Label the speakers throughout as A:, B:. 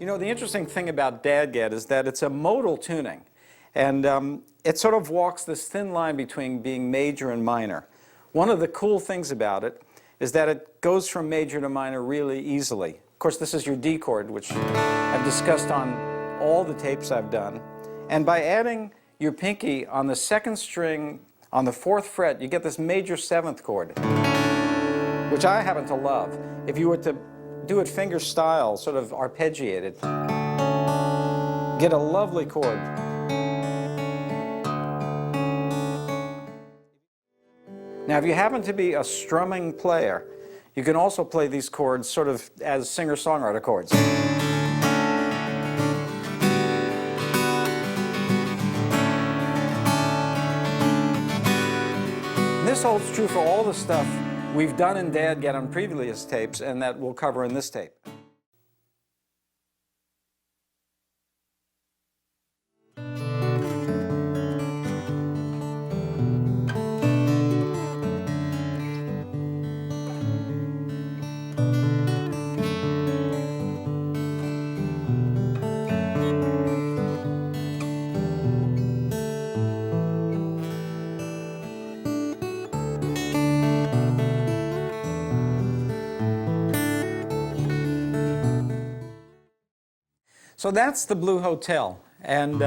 A: know, the interesting thing about DADGAD is that it's a modal tuning, and it sort of walks this thin line between being major and minor. One of the cool things about it is that it goes from major to minor really easily. Of course, this is your D chord, which I've discussed on all the tapes I've done. And by adding your pinky on the second string on the 4th fret, you get this major 7th chord, which I happen to love. If you were to do it fingerstyle, sort of arpeggiated, get a lovely chord. Now, if you happen to be a strumming player, you can also play these chords sort of as singer-songwriter chords. This holds true for all the stuff we've done in DADGAD on previous tapes and that we'll cover in this tape. So that's the Blue Hotel, and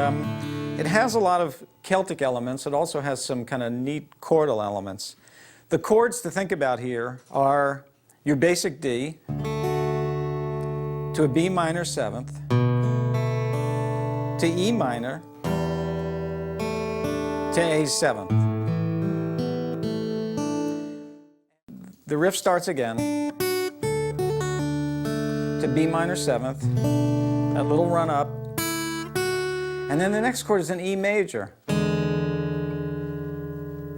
A: it has a lot of Celtic elements. It also has some kind of neat chordal elements. The chords to think about here are your basic D to a B minor 7th, to E minor, to A 7th. The riff starts again to B minor 7th, that little run up, and then the next chord is an E major,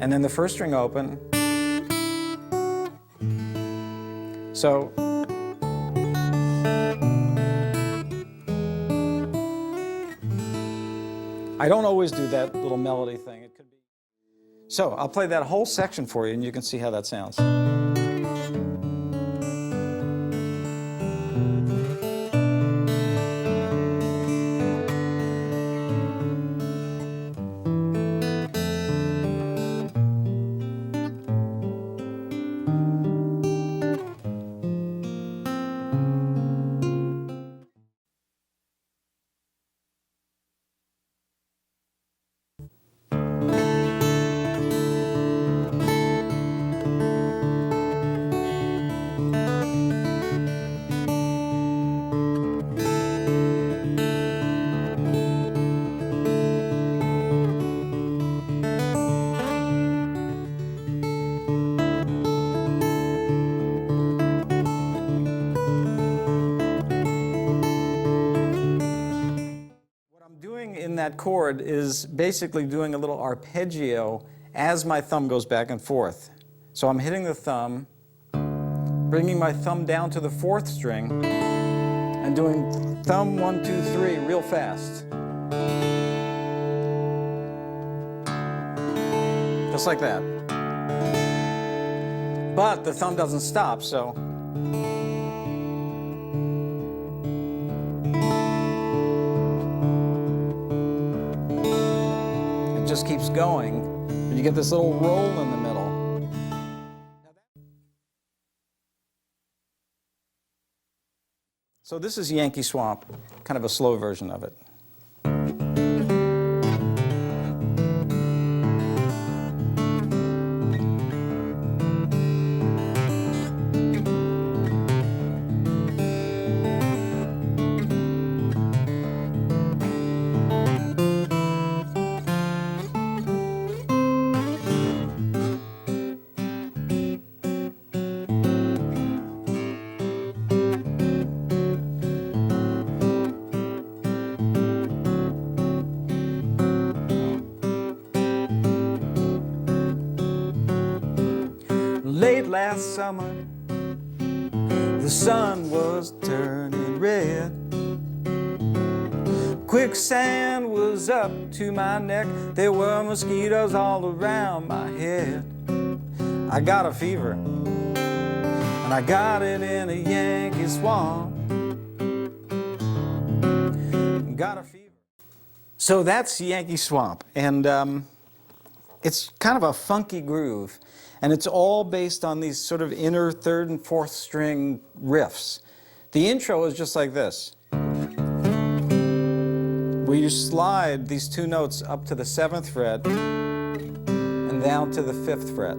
A: and then the first string open. So I don't always do that little melody thing. It could be. So I'll play that whole section for you and you can see how that sounds. In that chord is basically doing a little arpeggio as my thumb goes back and forth. So I'm hitting the thumb, bringing my thumb down to the 4th string, and doing thumb 1, 2, 3 real fast. Just like that. But the thumb doesn't stop, so just keeps going, and you get this little roll in the middle. So this is Yankee Swamp, kind of a slow version of it. Late last summer, the sun was turning red. Quicksand was up to my neck. There were mosquitoes all around my head. I got a fever, and I got it in a Yankee swamp. got a fever. So that's Yankee Swamp, and it's kind of a funky groove, and it's all based on these sort of inner third and fourth string riffs. The intro is just like this, where you slide these two notes up to the 7th fret and down to the 5th fret.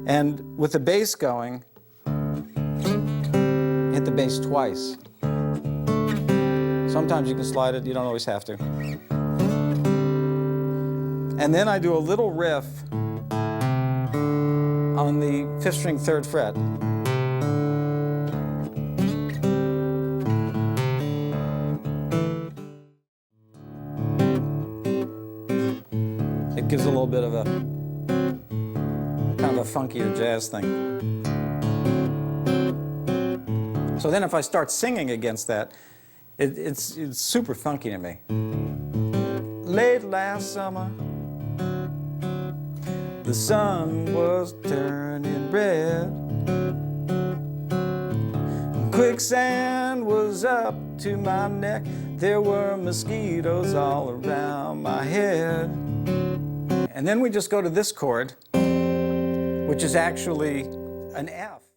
A: And with the bass going, hit the bass twice. Sometimes you can slide it, you don't always have to. And then I do a little riff on the 5th string 3rd fret. It gives a little bit of a kind of a funkier jazz thing. So then if I start singing against that, it's super funky to me. Late last summer, the sun was turning red. Quicksand was up to my neck. There were mosquitoes all around my head. And then we just go to this chord, which is actually an F.